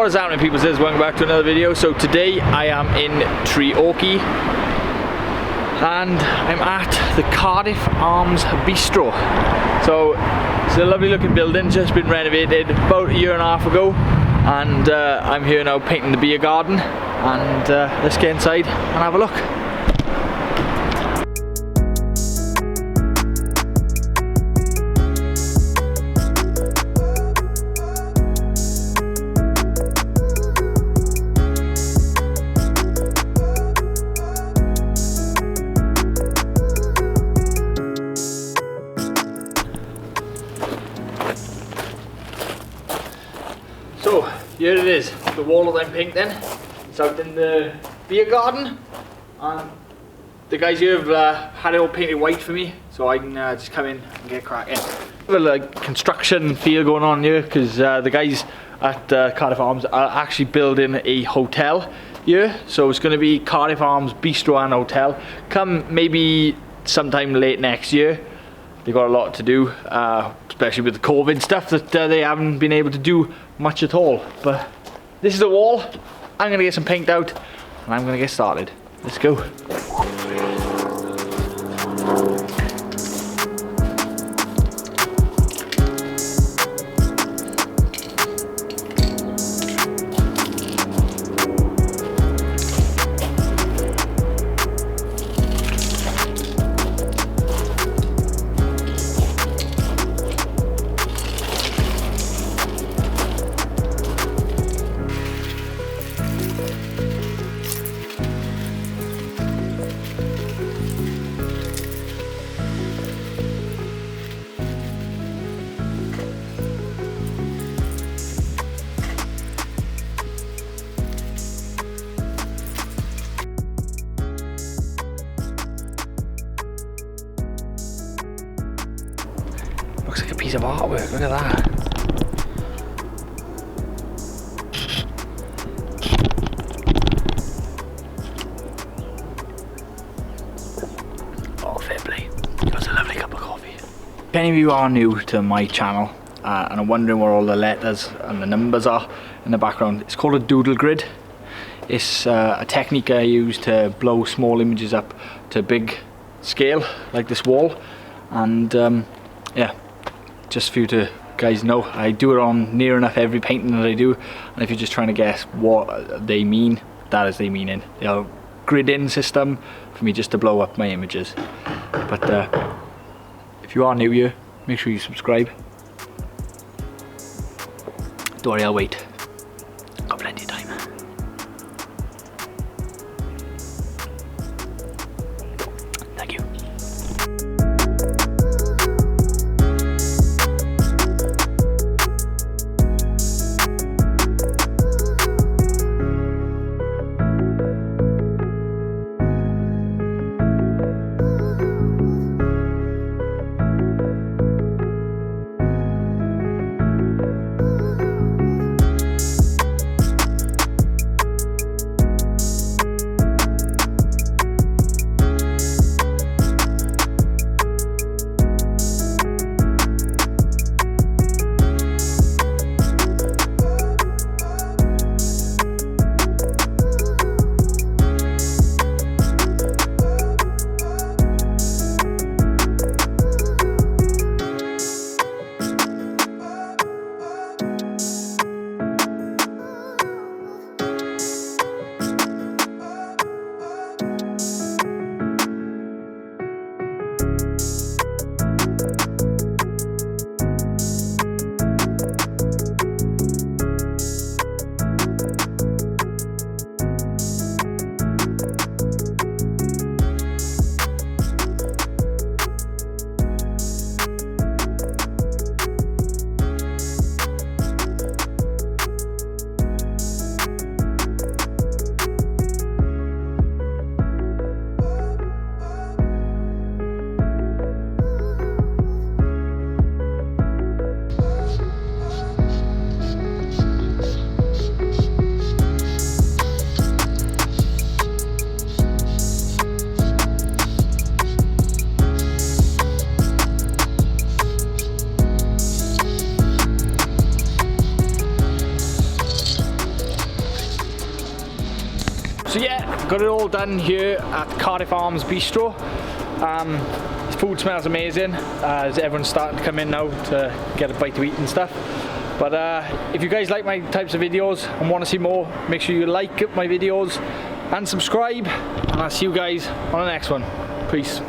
What's happening, people? Says welcome back to another video. So today I am in Treorchy and I'm at the Cardiff Arms Bistro. So it's a lovely looking building, just been renovated about a year and a half ago, and I'm here now painting the beer garden, and let's get inside and have a look. So here it is, the wall that I'm painting. It's out in the beer garden, and the guys here have had it all painted white for me, so I can just come in and get cracking. Well, like construction feel going on here, because the guys at Cardiff Arms are actually building a hotel here, so it's going to be Cardiff Arms Bistro and Hotel. Come maybe sometime late next year. They've got a lot to do, especially with the COVID stuff, that they haven't been able to do much at all. But this is the wall. I'm going to get some paint out and I'm going to get started. Let's go. Looks like a piece of artwork, look at that. Oh, fair play. That's a lovely cup of coffee. If any of you are new to my channel and are wondering where all the letters and the numbers are in the background, it's called a doodle grid. It's a technique I use to blow small images up to big scale, like this wall. And yeah, just for you to guys know, I do it on near enough every painting that I do, and if you're just trying to guess what they mean, that is their meaning. They are grid-in system for me just to blow up my images. But if you are new here, make sure you subscribe. Don't worry, I'll wait. Got plenty of time. Thank you. So yeah, got it all done here at Cardiff Arms Bistro. Food smells amazing, as everyone's starting to come in now to get a bite to eat and stuff. But if you guys like my types of videos and want to see more, make sure you like my videos and subscribe, and I'll see you guys on the next one. Peace.